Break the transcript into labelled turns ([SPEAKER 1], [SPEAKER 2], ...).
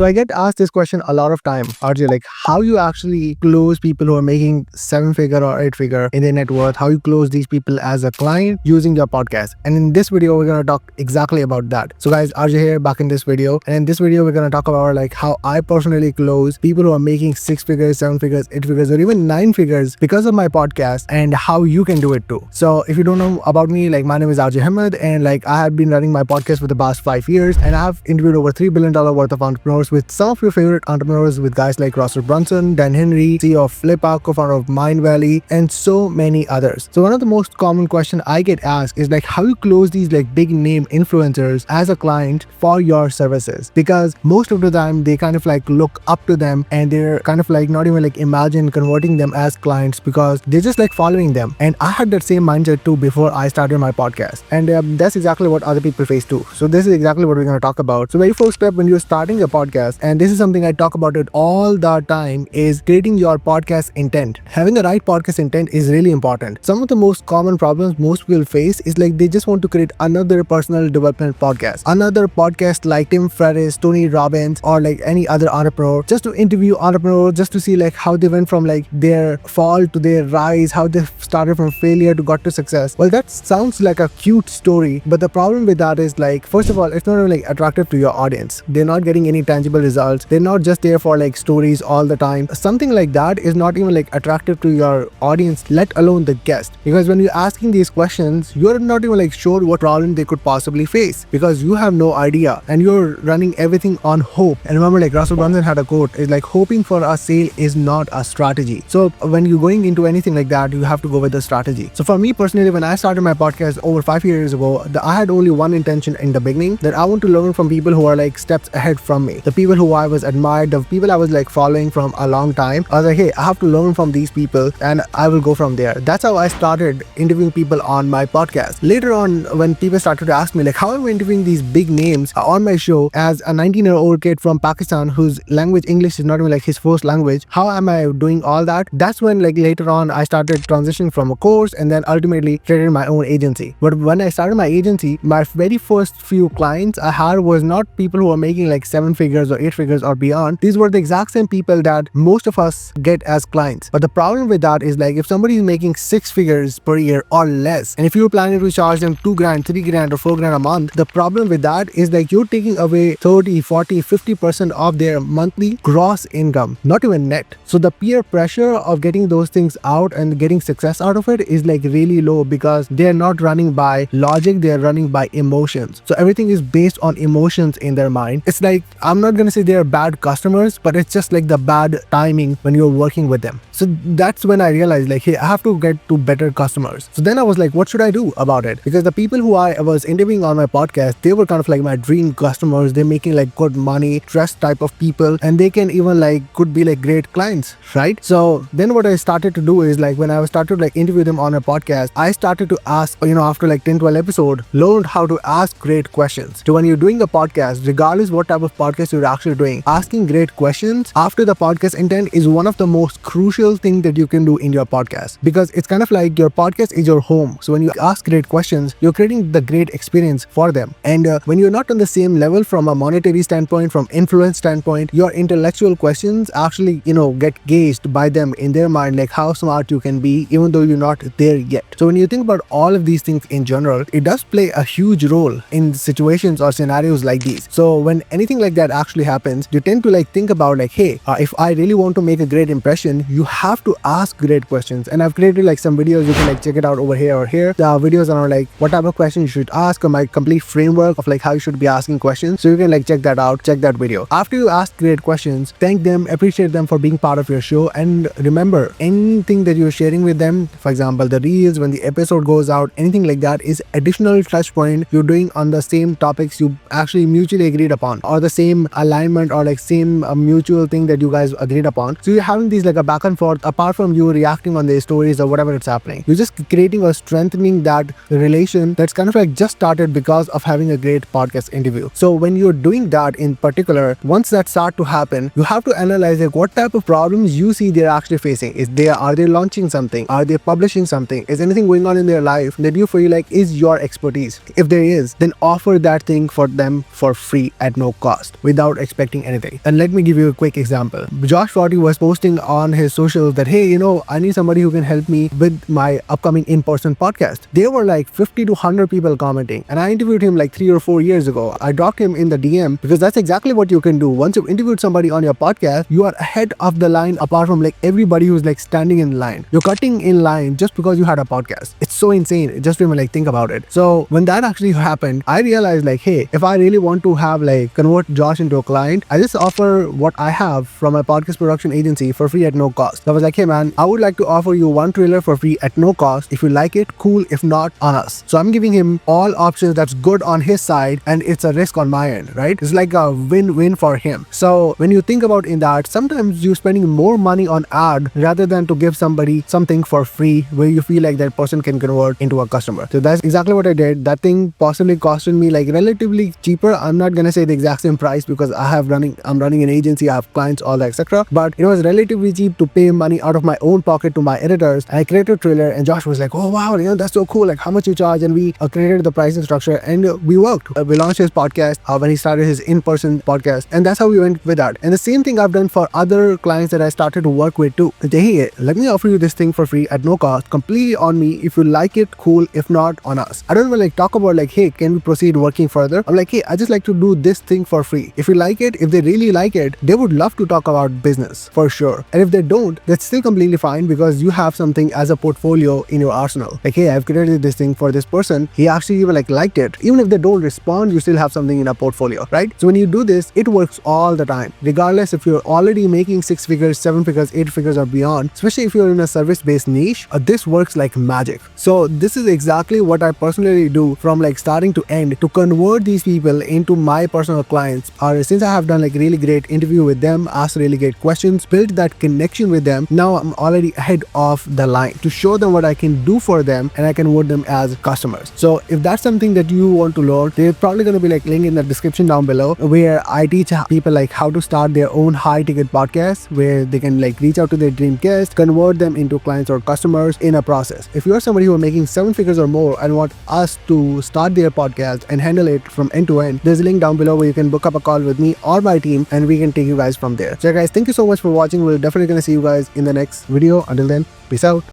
[SPEAKER 1] So I get asked this question a lot of time, RJ, like how you actually close people who are making 7-figure or 8-figure in their net worth, how you close these people as a client using your podcast. And in this video, we're going to talk exactly about that. So guys, RJ here back in this video. And in this video, we're going to talk about like how I personally close people who are making 6 figures, 7 figures, 8 figures, or even 9 figures because of my podcast, and how you can do it too. So if you don't know about me, like my name is RJ Ahmed, and like I have been running my podcast for the past 5 years, and I have interviewed over $3 billion worth of entrepreneurs with some of your favorite entrepreneurs, with guys like Russell Brunson, Dan Henry, CEO of Flippa, co-founder of Mindvalley, and so many others. So one of the most common questions I get asked is like how you close these like big name influencers as a client for your services, because most of the time they kind of like look up to them, and they're kind of like not even like imagine converting them as clients because they're just like following them. And I had that same mindset too before I started my podcast, and that's exactly what other people face too. So this is exactly what we're going to talk about. So very first step when you're starting a podcast, and this is something I talk about it all the time, is creating your podcast intent. Having a right podcast intent is really important. Some of the most common problems most people face is like they just want to create another personal development podcast, another podcast like Tim Ferriss, Tony Robbins, or like any other entrepreneur, just to interview entrepreneurs, just to see like how they went from like their fall to their rise, how they started from failure to got to success. Well, that sounds like a cute story, but the problem with that is like, first of all, it's not really like attractive to your audience. They're not getting any tangible results. They're not just there for like stories all the time. Something like that is not even like attractive to your audience, let alone the guest. Because when you're asking these questions, you're not even like sure what problem they could possibly face, because you have no idea, and you're running everything on hope. And remember, like Russell Brunson had a quote, is like hoping for a sale is not a strategy. So when you're going into anything like that, you have to go with the strategy. So for me personally, when I started my podcast over 5 years ago, I had only one intention in the beginning, that I want to learn from people who are like steps ahead from me, the people who I was admired, the people I was like following from a long time. I was like, hey, I have to learn from these people and I will go from there. That's how I started interviewing people on my podcast. Later on, when people started to ask me like, how am I interviewing these big names on my show as a 19-year-old kid from Pakistan whose language English is not even like his first language, how am I doing all that? That's when like later on I started transitioning from a course, and then ultimately created my own agency. But when I started my agency, my very first few clients I had was not people who are making like 7 figures or 8 figures or beyond. These were the exact same people that most of us get as clients. But the problem with that is like, if somebody is making 6 figures per year or less, and if you're planning to charge them 2 grand, 3 grand, or 4 grand a month, the problem with that is like you're taking away 30, 40, 50% of their monthly gross income, not even net. So the peer pressure of getting those things out and getting success out of it is like really low, because they're not running by logic, they're running by emotions. So everything is based on emotions in their mind. It's like, I'm not gonna say they're bad customers, but it's just like the bad timing when you're working with them. So that's when I realized like, hey, I have to get to better customers. So then I was like, what should I do about it? Because the people who I was interviewing on my podcast, they were kind of like my dream customers. They're making like good money, trust type of people, and they can even like could be like great clients, right? So then what I started to do is like, when I started to like interview them on a podcast, I started to ask, after like 10-12 episodes, learned how to ask great questions. So when you're doing a podcast, regardless what type of podcast you're actually doing, asking great questions after the podcast intent is one of the most crucial thing that you can do in your podcast, because it's kind of like your podcast is your home. So when you ask great questions, you're creating the great experience for them. And when you're not on the same level from a monetary standpoint, from influence standpoint, your intellectual questions actually, get gauged by them in their mind, like how smart you can be, even though you're not there yet. So when you think about all of these things in general, it does play a huge role in situations or scenarios like these. So when anything like that actually happens, you tend to like think about like, hey, if I really want to make a great impression, you have to ask great questions. And I've created like some videos, you can like check it out over here or here. The videos are like what type of questions you should ask, or my complete framework of like how you should be asking questions. So you can like check that out, check that video. After you ask great questions, thank them, appreciate them for being part of your show. And remember, anything that you're sharing with them, for example, the reels, when the episode goes out, anything like that is additional touch point you're doing on the same topics you actually mutually agreed upon, or the same alignment, or like same mutual thing that you guys agreed upon. So you're having these like a back and forth, apart from you reacting on their stories or whatever it's happening. You're just creating or strengthening that relation that's kind of like just started because of having a great podcast interview. So when you're doing that in particular, once that start to happen, you have to analyze like what type of problems you see they're actually facing. Are they launching something? Are they publishing something? Is anything going on in their life that you feel like is your expertise? If there is, then offer that thing for them for free at no cost. With without expecting anything. And let me give you a quick example. Josh Forty was posting on his socials that, hey, I need somebody who can help me with my upcoming in-person podcast. There were like 50 to 100 people commenting, and I interviewed him like 3 or 4 years ago. I dropped him in the DM because that's exactly what you can do. Once you've interviewed somebody on your podcast, you are ahead of the line apart from like everybody who's like standing in line. You're cutting in line just because you had a podcast. It's so insane. Just even like think about it. So when that actually happened, I realized like, hey, if I really want to have like convert Josh into a client, I just offer what I have from my podcast production agency for free at no cost. So I was like, hey man, I would like to offer you one trailer for free at no cost. If you like it, cool. If not, on us. So I'm giving him all options that's good on his side, and it's a risk on my end, right? It's like a win-win for him. So when you think about in that, sometimes you're spending more money on ad rather than to give somebody something for free where you feel like that person can convert into a customer. So that's exactly what I did. That thing possibly costed me like relatively cheaper. I'm not gonna say the exact same price because I'm running an agency, I have clients, all that, etc. But it was relatively cheap to pay money out of my own pocket to my editors. I created a trailer, and Josh was like, oh wow, that's so cool. Like, how much you charge? And we created the pricing structure, and we worked. We launched his podcast when he started his in-person podcast, and that's how we went with that. And the same thing I've done for other clients that I started to work with too. Hey, let me offer you this thing for free at no cost, completely on me. If you like it, cool. If not, on us. I don't even like talk about like, hey, can we proceed working further? I'm like, hey, I just like to do this thing for free. If you like it, if they really like it, they would love to talk about business for sure. And if they don't, that's still completely fine because you have something as a portfolio in your arsenal. Like, hey, I've created this thing for this person. He actually even like liked it. Even if they don't respond, you still have something in a portfolio, right? So when you do this, it works all the time, regardless if you're already making 6 figures, 7 figures, 8 figures or beyond, especially if you're in a service-based niche, this works like magic. So this is exactly what I personally do from like starting to end to convert these people into my personal clients. Or since I have done like really great interview with them, asked really great questions, built that connection with them, now I'm already ahead of the line to show them what I can do for them, and I can convert them as customers. So if that's something that you want to learn, there's probably going to be like link in the description down below where I teach people like how to start their own high ticket podcast where they can like reach out to their dream guests, convert them into clients or customers in a process. If you're somebody who are making 7 figures or more and want us to start their podcast and handle it from end to end, there's a link down below where you can book up a call with me or my team, and we can take you guys from there. So guys, thank you so much for watching. We're definitely going to see you guys in the next video. Until then, peace out.